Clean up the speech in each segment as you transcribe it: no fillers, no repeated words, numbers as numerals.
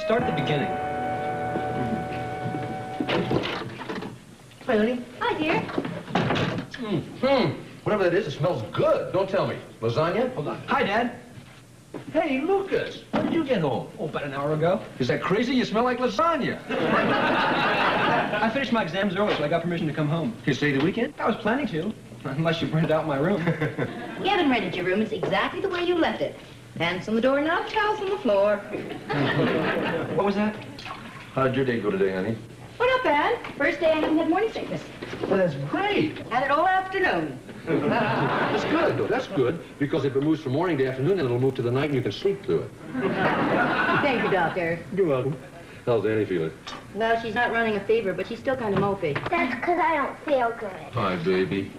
start at the beginning. Hi, honey. Hi, dear. Whatever that is, it smells good. Don't tell me. Lasagna? Hold on. Hi, Dad. Hey, Lucas, when did you get home? Oh, about an hour ago. Is that crazy? You smell like lasagna. I finished my exams early, so I got permission to come home. You stay the weekend? I was planning to, unless you rented out my room. You haven't rented your room. It's exactly the way you left it. Pants on the doorknob, towels on the floor. What was that? How'd your day go today, honey? Well, not bad. First day I haven't had morning sickness. Well, that's great. Had it all afternoon. That's good, though. That's good, because if it moves from morning to afternoon, then it'll move to the night and you can sleep through it. Thank you, Doctor. You're welcome. How's Annie feeling? Well, she's not running a fever, but she's still kind of mopey. That's because I don't feel good. Hi, baby.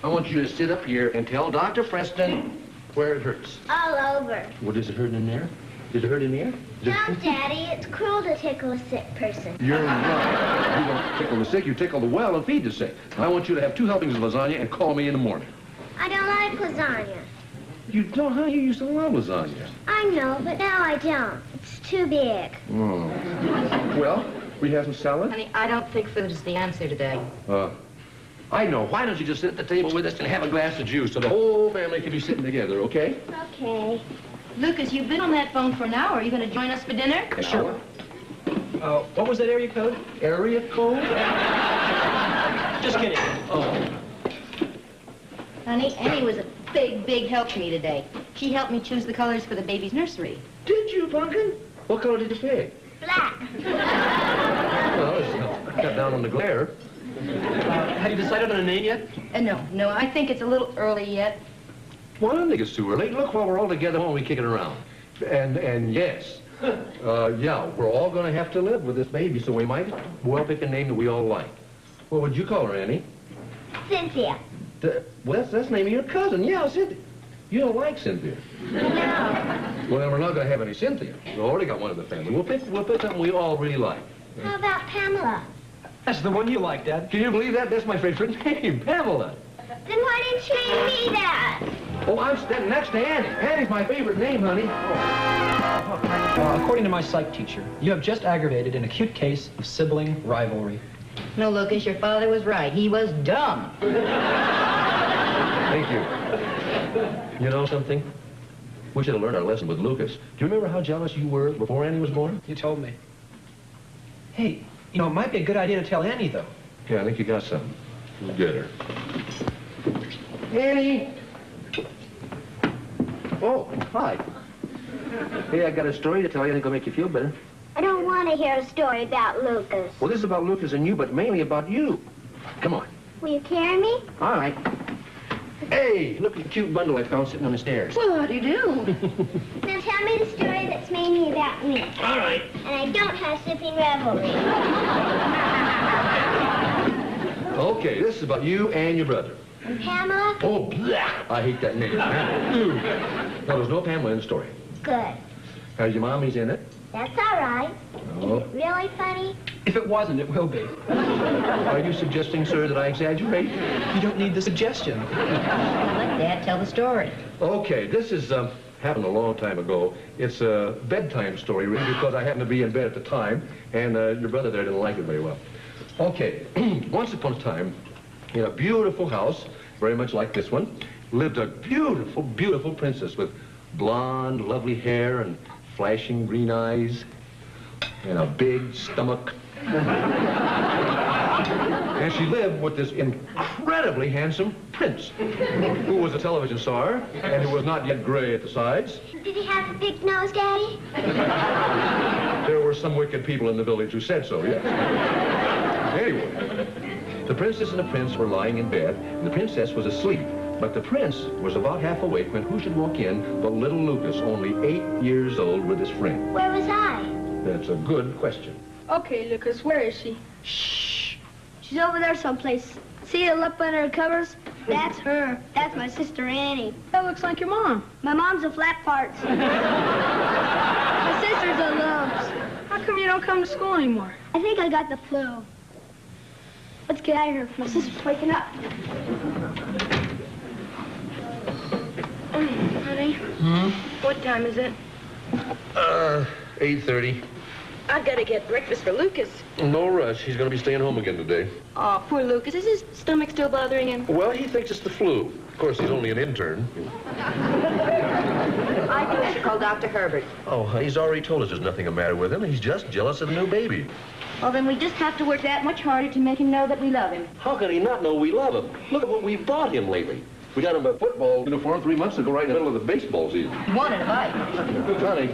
I want you to sit up here and tell Dr. Preston where it hurts. All over. What, does it hurt in there? Does it hurt in there? No, Daddy, it's cruel to tickle a sick person. You're right. You don't tickle the sick, you tickle the well and feed the sick. I want you to have 2 helpings of lasagna and call me in the morning. I don't like lasagna. You don't, huh? You used to love lasagna. I know, but now I don't. It's too big. Oh. Well, we have some salad? Honey, I don't think food is the answer today. I know. Why don't you just sit at the table with us and have a glass of juice so the whole family can be sitting together, okay? Okay. Lucas, you've been on that phone for an hour. Are you going to join us for dinner? Sure. What was that area code? Area code? Just kidding. Oh. Honey, Annie was a big, big help to me today. She helped me choose the colors for the baby's nursery. Did you, Pumpkin? What color did you pick? Black. Well, it's cut down on the glare. Have you decided on a name yet? No, I think it's a little early yet. Well, I don't think it's too early. Look, while we're all together, why don't we kick it around? And yes, yeah, we're all going to have to live with this baby, so we might well pick a name that we all like. What would you call her, Annie? Cynthia. Well, that's the name of your cousin. Yeah, Cynthia. You don't like Cynthia. No. Well, then we're not going to have any Cynthia. We already got one in the family. We'll pick something we all really like. How about Pamela? That's the one you like, Dad. Can you believe that? That's my favorite name, Pamela. Then why didn't you name me that? Oh, I'm standing next to Annie. Annie's my favorite name, honey. According to my psych teacher, you have just aggravated an acute case of sibling rivalry. No, Lucas, your father was right. He was dumb. Thank you. You know something? We should have learned our lesson with Lucas. Do you remember how jealous you were before Annie was born? You told me. Hey, you know, it might be a good idea to tell Annie, though. Yeah, I think you got something. We'll get her. Annie! Oh, hi. Hey, I got a story to tell you. I think it'll make you feel better. I don't want to hear a story about Lucas. Well, this is about Lucas and you, but mainly about you. Come on. Will you carry me? All right. Hey, look at the cute bundle I found sitting on the stairs. Well, how do you do? Now tell me the story that's mainly about me. All right. And I don't have sibling rivalry. Okay, this is about you and your brother. And Pamela? Oh, blah. I hate that name. No, there's no Pamela in the story. Good. Has your mommy's in it? That's all right. Oh. Is it really funny? If it wasn't, it will be. Are you suggesting, sir, that I exaggerate? You don't need the suggestion. Let Dad tell the story. Okay, this is happened a long time ago. It's a bedtime story, really, because I happened to be in bed at the time, and your brother there didn't like it very well. Okay, once upon a time, in a beautiful house, very much like this one, lived a beautiful, beautiful princess with blonde, lovely hair and flashing green eyes and a big stomach. And she lived with this incredibly handsome prince, who was a television star and who was not yet gray at the sides. Did he have a big nose, Daddy? There were some wicked people in the village who said so, yes. Anyway, the princess and the prince were lying in bed, and the princess was asleep. But the prince was about half awake when who should walk in but little Lucas, only 8 years old, with his friend. Where was I? That's a good question. Okay, Lucas, where is she? Shh. She's over there someplace. See her lip under her covers? That's her. That's my sister Annie. That looks like your mom. My mom's a flat part. My sister's a lumps. How come you don't come to school anymore? I think I got the flu. Let's get out of here. My sister's waking up. Honey? What time is it? 8:30. I've got to get breakfast for Lucas. No rush. He's going to be staying home again today. Oh, poor Lucas. Is his stomach still bothering him? Well, he thinks it's the flu. Of course, he's only an intern. I think I should call Dr. Herbert. Oh, he's already told us there's nothing the matter with him. He's just jealous of the new baby. Well, then we just have to work that much harder to make him know that we love him. How can he not know we love him? Look at what we've bought him lately. We got him a football uniform 3 months ago, right in the middle of the baseball season. He wanted a bite. Honey,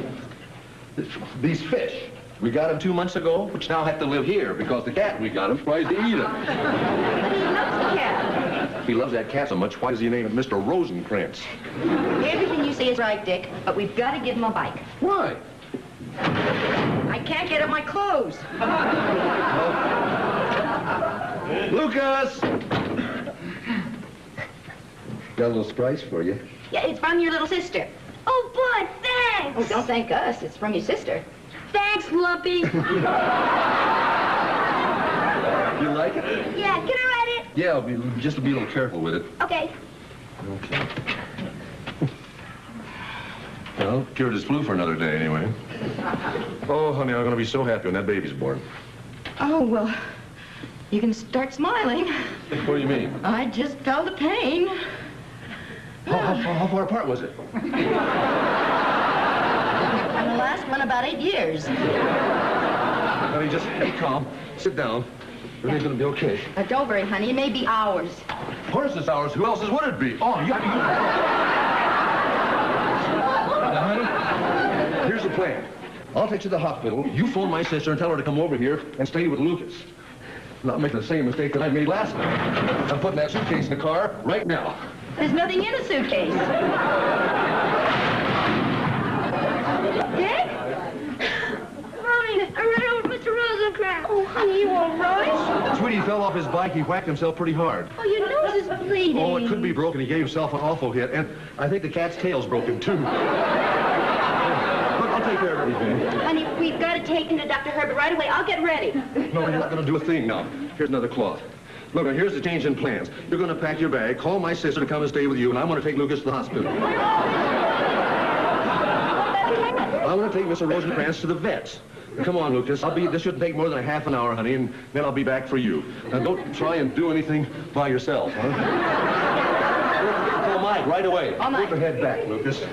these fish, we got them 2 months ago, which now have to live here because the cat we got him tries to eat them. But he loves the cat. He loves that cat so much, why does he name it Mr. Rosencrantz? Everything you say is right, Dick, but we've got to give him a bike. Why? I can't get at my clothes. Lucas! Got a little surprise for you. Yeah, it's from your little sister. Oh, Bud, thanks. Oh, don't thank us. It's from your sister. Thanks, Lumpy. You like it? Yeah, can I ride it? Yeah, just be a little careful with it. Okay. Okay. Well, cured his flu for another day anyway. Oh, honey, I'm going to be so happy when that baby's born. Oh, well, you can start smiling. What do you mean? I just felt the pain. How far apart was it? And the last one about 8 years. Honey, just be calm. Sit down. Everything's going to be okay. Don't worry, honey. It may be hours. Of course it's ours. Who else's would it be? Oh, yeah. Now, honey, here's the plan. I'll take you to the hospital. You phone my sister and tell her to come over here and stay with Lucas. Not making the same mistake that I made last night. I'm putting that suitcase in the car right now. There's nothing in the suitcase. Dick? Mommy, I ran over Mr. Rosencrantz. Oh, honey, you all right? Sweetie fell off his bike. He whacked himself pretty hard. Oh, your nose is bleeding. Oh, it could be broken. He gave himself an awful hit. And I think the cat's tail's broken, too. Look, I'll take care of everything. Honey, we've got to take him to Dr. Herbert right away. I'll get ready. No, you're not going to do a thing now. Here's another cloth. Look, now, here's the change in plans. You're going to pack your bag, call my sister to come and stay with you, and I want to take Lucas to the hospital. I want to take Mr. Rosencrantz to the vets. Come on, Lucas. This shouldn't take more than a half an hour, honey, and then I'll be back for you. Now, don't try and do anything by yourself, huh? Call Mike right away. All right. Put your head back, Lucas.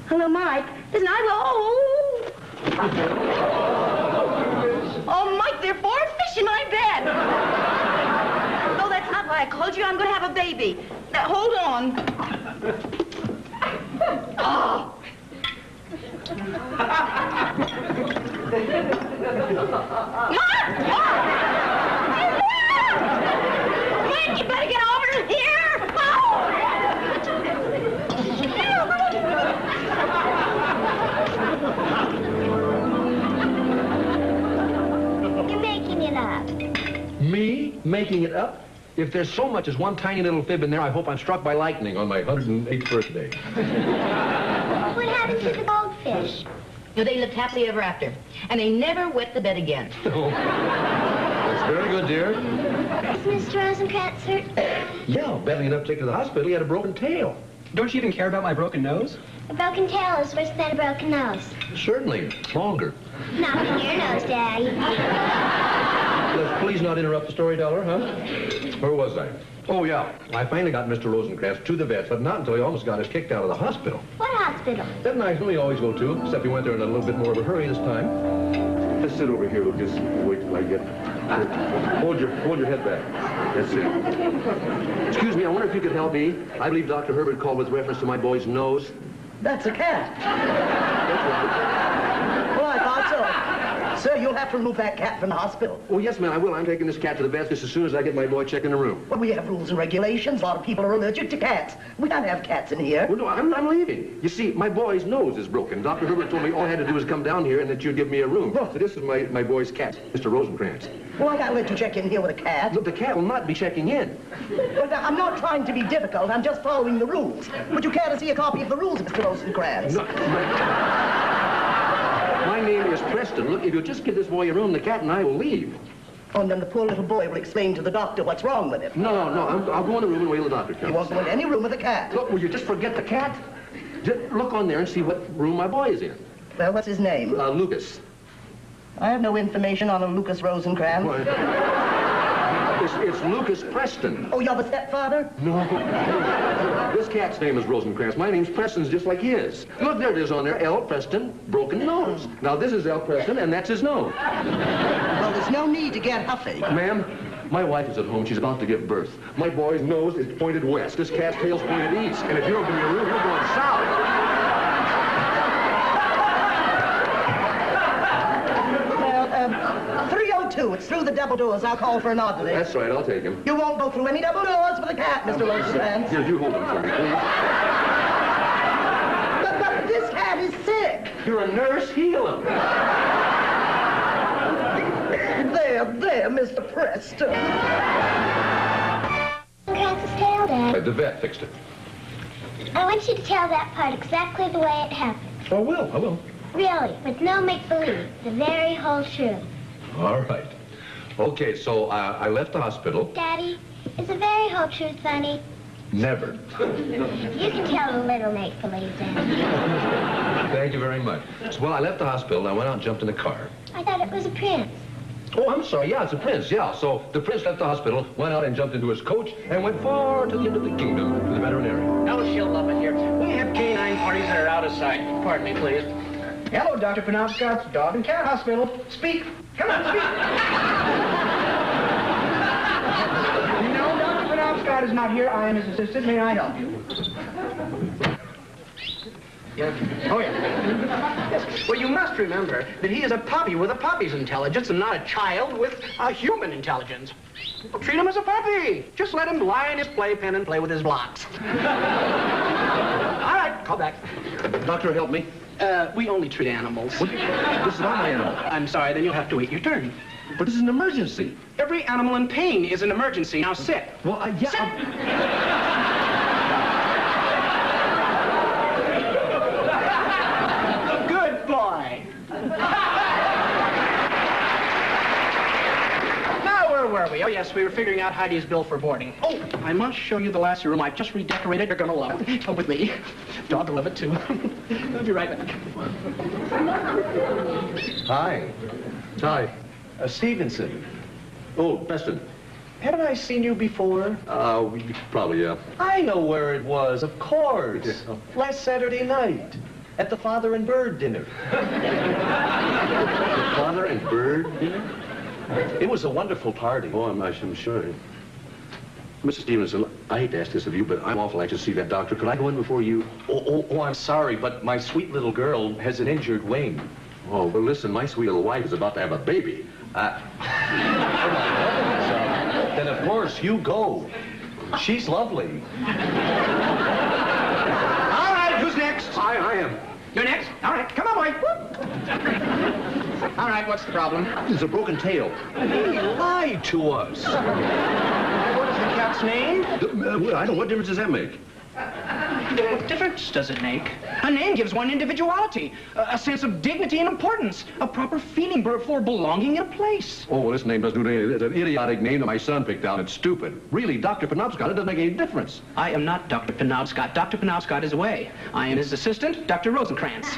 Hello, Mike. Listen, Oh, Mike, there are 4 fish in my bed. No, that's not why I called you. I'm going to have a baby. Now, hold on. Oh. Mike, you better get over here. You're making it up. Me making it up? If there's so much as one tiny little fib in there, I hope I'm struck by lightning on my 108th birthday. What happened to the goldfish? No, they lived happily ever after, and they never wet the bed again. Oh, that's very good, dear. Is Mr. Rosencrantz hurt? Yeah, badly enough to take to the hospital. He had a broken tail. Don't you even care about my broken nose? A broken tail is worse than a broken nose. Certainly. Longer. Not in your nose, Daddy. Let's please not interrupt the story, Dollar, huh? Where was I? Oh, yeah. I finally got Mr. Rosencrantz to the vets, but not until he almost got us kicked out of the hospital. What hospital? That nice one we always go to, except we went there in a little bit more of a hurry this time. Let's sit over here, Lucas. Wait till I get... Hold your head back. That's it. Excuse me, I wonder if you could help me. I believe Dr. Herbert called with reference to my boy's nose. That's a cat. That's right. Well, I thought so. Sir, you'll have to remove that cat from the hospital. Oh, yes, ma'am, I will. I'm taking this cat to the vet just as soon as I get my boy checked in the room. Well, we have rules and regulations. A lot of people are allergic to cats. We can't have cats in here. Well, no, I'm leaving. You see, my boy's nose is broken. Dr. Herbert told me all I had to do was come down here and that you'd give me a room. So this is my boy's cat, Mr. Rosencrantz. Well, I can't let you check in here with a cat. Look, the cat will not be checking in. Well, I'm not trying to be difficult. I'm just following the rules. Would you care to see a copy of the rules, Mr. Rosencrantz? No, my name is Preston. Look, if you'll just give this boy a room, the cat and I will leave. Oh, and then the poor little boy will explain to the doctor what's wrong with him. No, I'll go in the room and wait till the doctor He comes. won't go in any room with a cat. Look, will you just forget the cat? Just look on there and see what room my boy is in. Well, what's his name? Lucas. I have no information on a Lucas Rosencrantz. Well, it's Lucas Preston. Oh, you're the stepfather? No. This cat's name is Rosencrantz. My name's Preston's just like his. Look, there it is on there. L. Preston, broken nose. Now, this is L. Preston, and that's his nose. Well, there's no need to get huffy. Ma'am, my wife is at home. She's about to give birth. My boy's nose is pointed west. This cat's tail's pointed east. And if you don't give me a room, you're going south. 302. It's through the double doors. I'll call for an orderly. That's right. I'll take him. You won't go through any double doors with a cat, Mr. Rosencrantz. Here, you hold him for me, please. But this cat is sick. You're a nurse. Heal him. There, Mr. Preston. Rosencrantz's tail, Dad. The vet fixed it. I want you to tell that part exactly the way it happened. Oh, I will. Really, with no make-believe. The very whole truth. All right. Okay, so I left the hospital. Daddy, is the very whole truth funny? Never. You can tell a little make-believe, Daddy. Thank you very much. So, well, I left the hospital, and I went out and jumped in the car. I thought it was a prince. Oh, I'm sorry. Yeah, it's a prince. Yeah, so the prince left the hospital, went out and jumped into his coach, and went far to the end of the kingdom to the veterinarian. Hello, Shield Muppet here. We have canine parties that are out of sight. Pardon me, please. Hello, Dr. Penobscot's Dog and Cat Hospital. Speak. Come on, speak. No, Dr. Penobscot is not here. I am his assistant. May I help you? Yes. Oh, yeah. Yes. Well, you must remember that he is a puppy with a puppy's intelligence and not a child with a human intelligence. Well, treat him as a puppy. Just let him lie in his playpen and play with his blocks. All right, call back. Doctor, help me. We only treat animals. What? This is not my animal. I'm sorry, then you'll have to wait your turn. But this is an emergency. Every animal in pain is an emergency. Now sit. Well, yeah. Sit. Good boy. Now, where were we? Oh, yes, we were figuring out Heidi's bill for boarding. Oh, I must show you the last room I've just redecorated. You're gonna love it. Come with me. Dog will love it, too. I'll be right back. Hi. Hi. Stevenson. Oh, Preston. Haven't I seen you before? Probably, yeah. I know where it was, of course. Yeah. Last Saturday night, at the Father and Bird dinner. Father and bird dinner? It was a wonderful party. Oh, I'm sure. Mr. Stevenson, I hate to ask this of you, but I'm awful anxious to see that doctor. Could I go in before you? Oh, I'm sorry, but my sweet little girl has an injured wing. Oh, well, listen, my sweet little wife is about to have a baby. Then, of course, you go. She's lovely. All right, who's next? I am. You're next? All right, come on, boy. All right, what's the problem? It's a broken tail. He lied to us. What is the cat's name? I don't know. What difference does that make? What difference does it make? A name gives one individuality, a sense of dignity and importance, a proper feeling for belonging in a place. Oh, well, this name doesn't do anything. It's an idiotic name that my son picked out. It's stupid. Really, Dr. Penobscot, it doesn't make any difference. I am not Dr. Penobscot. Dr. Penobscot is away. I am his assistant, Dr. Rosencrantz.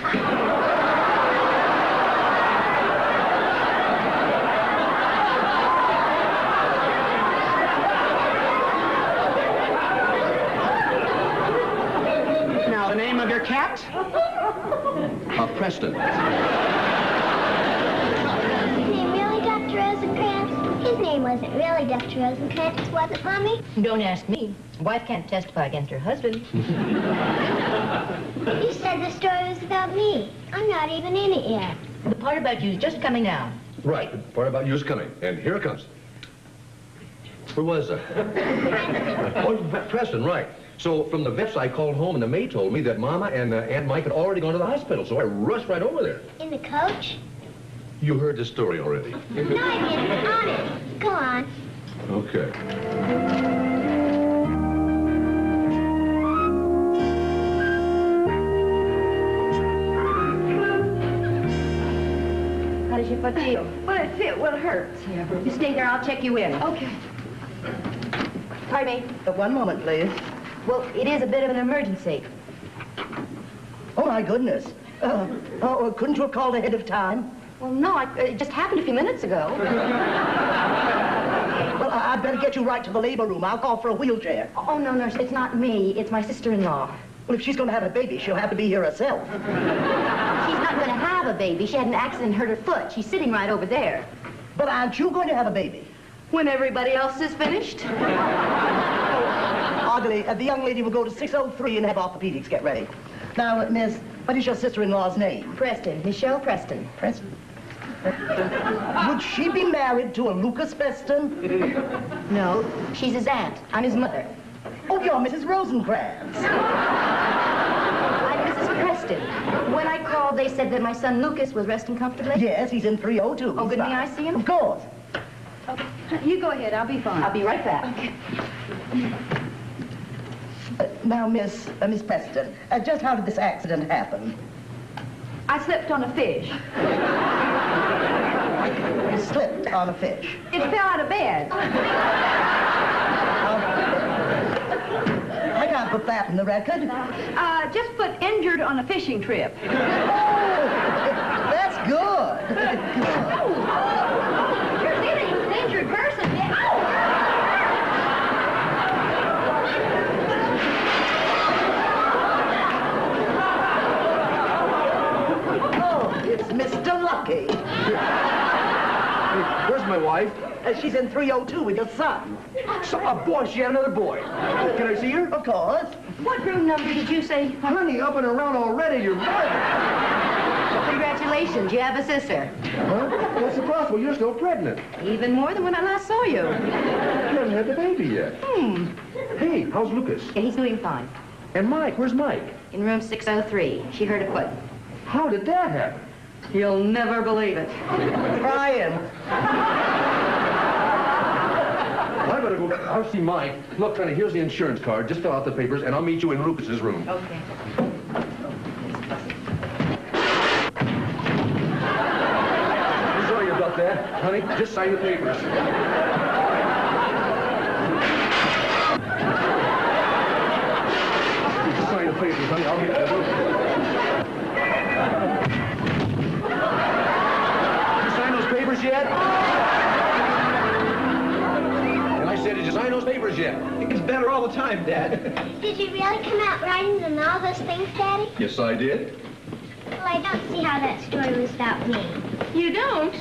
Cat? Preston. Is his name really Dr. Rosencrantz? His name wasn't really Dr. Rosencrantz, was it, Mommy? Don't ask me. Wife can't testify against her husband. You said the story was about me. I'm not even in it yet. The part about you is just coming out. Right. The part about you is coming. And here it comes. Where was I? Oh, Preston, right. So from the vets, I called home, and the maid told me that Mama and Aunt Mike had already gone to the hospital, so I rushed right over there. In the coach? You heard this story already. No, I didn't. Honest. Go on. Okay. How does your foot feel? Well, it will hurt. You stay there, I'll check you in. Okay. Pardon me. One moment, please. Well, it is a bit of an emergency. Oh, my goodness. Couldn't you have called ahead of time? Well, no, it just happened a few minutes ago. Well, I'd better get you right to the labor room. I'll call for a wheelchair. Oh, no, nurse, it's not me. It's my sister-in-law. Well, if she's going to have a baby, she'll have to be here herself. She's not going to have a baby. She had an accident and hurt her foot. She's sitting right over there. But aren't you going to have a baby? When everybody else is finished. Ugly, the young lady will go to 603 and have orthopedics get ready. Now, miss, what is your sister-in-law's name? Preston, Michelle Preston. Preston? Would she be married to a Lucas Preston? No, she's his aunt. I'm his mother. Oh, you're Mrs. Rosencrantz. I'm Mrs. Preston. When I called, they said that my son Lucas was resting comfortably. Yes, he's in 302. Oh, good. May I see him? Of course. You go ahead, I'll be fine. I'll be right back. Okay. Now, Miss Preston, just how did this accident happen? I slipped on a fish. You slipped on a fish. It fell out of bed. I can't put that in the record. Just put injured on a fishing trip. Oh, that's good. You're dealing with an injured person. It's Mr. Lucky. Where's my wife? She's in 302 with your son. So, boy, she had another boy. Can I see her? Of course. What room number did you say? Honey, up and around already. You're married. Congratulations, you have a sister. Huh? That's impossible. You're still pregnant. Even more than when I last saw you. You haven't had the baby yet. Hey, how's Lucas? Yeah, he's doing fine. And Mike? Where's Mike? In room 603. She hurt a foot. How did that happen? You'll never believe it. Brian. I better go. I'll see Mike. Look, honey, here's the insurance card. Just fill out the papers, and I'll meet you in Lucas's room. Okay. I'm sorry about that. Honey, just sign the papers. Just sign the papers, honey. I'll meet you in Lucas. You sign those papers yet? And I said, did you sign those papers yet? It's better all the time, Dad. Did you really come out riding and all those things, Daddy? Yes, I did. Well, I don't see how that story was about me. You don't?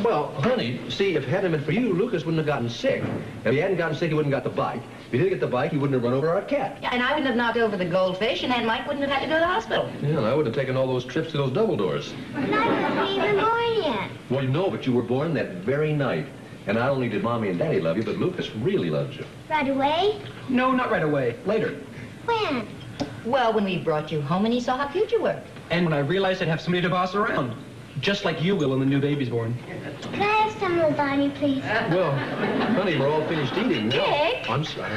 Well, honey, see, if it hadn't been for you, Lucas wouldn't have gotten sick. If he hadn't gotten sick, he wouldn't have got the bike. If he didn't get the bike, he wouldn't have run over our cat. Yeah, and I wouldn't have knocked over the goldfish, and then Mike wouldn't have had to go to the hospital. Yeah, and I would have taken all those trips to those double doors. And I wasn't even born yet. Well, you know, but you were born that very night. And not only did Mommy and Daddy love you, but Lucas really loves you. Right away? No, not right away. Later. When? Well, when we brought you home and he saw how cute you were. And when I realized I'd have somebody to boss around. Just like you will when the new baby's born. Can I have some lasagna, please? Well, honey, we're all finished eating now. Dick? I'm sorry.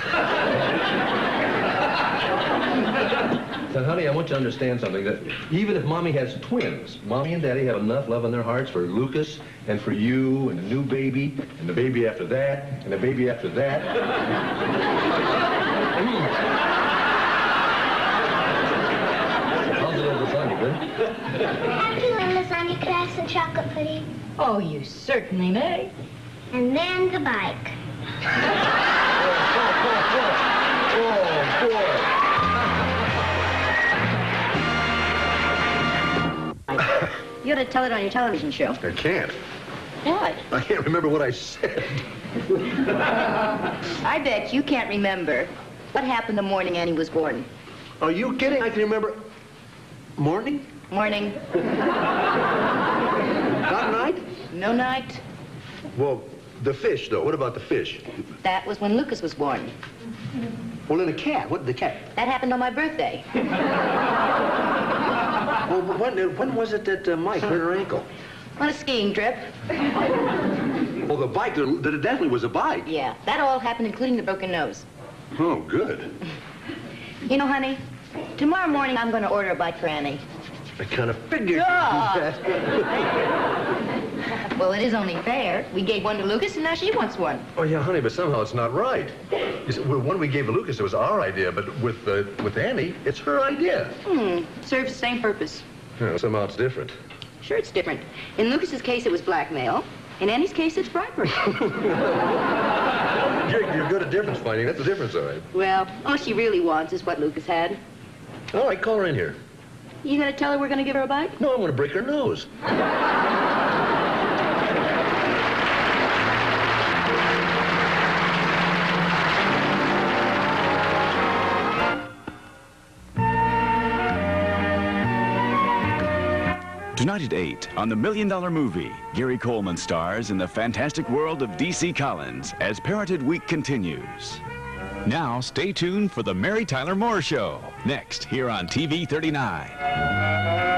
Then, honey, I want you to understand something, that even if Mommy has twins, Mommy and Daddy have enough love in their hearts for Lucas and for you and the new baby and the baby after that and the baby after that. How's it over lasagna, good? After the lasagna, could I have some chocolate pudding? Oh, you certainly may. And then the bike. Oh, boy. You ought to tell it on your television show. I can't. What? I can't remember what I said. I bet you can't remember what happened the morning Annie was born. Are you kidding? I can remember... Morning? Morning. Not night? No night. Well, the fish, though. What about the fish? That was when Lucas was born. Well, then the cat. What did the cat? That happened on my birthday. Well, when was it that Mike hurt her ankle? On a skiing trip. Well, the bike, there definitely was a bike. Yeah, that all happened, including the broken nose. Oh, good. You know, honey, tomorrow morning I'm going to order a bike for Annie. I kind of figured Yeah. you'd do that. Well, it is only fair. We gave one to Lucas, and now she wants one. Oh, yeah, honey, but somehow it's not right. You see, well, one we gave to Lucas, it was our idea, but with Annie, it's her idea. Serves the same purpose. Yeah, somehow it's different. Sure, it's different. In Lucas's case, it was blackmail. In Annie's case, it's bribery. You're good at difference finding. That's the difference, all right. Well, all she really wants is what Lucas had. All right, call her in here. You gonna tell her we're gonna give her a bite? No, I'm going to break her nose. Tonight at 8 on The $1 Million Movie, Gary Coleman stars in the fantastic world of D.C. Collins as Parenthood Week continues. Now, stay tuned for The Mary Tyler Moore Show, next here on TV 39.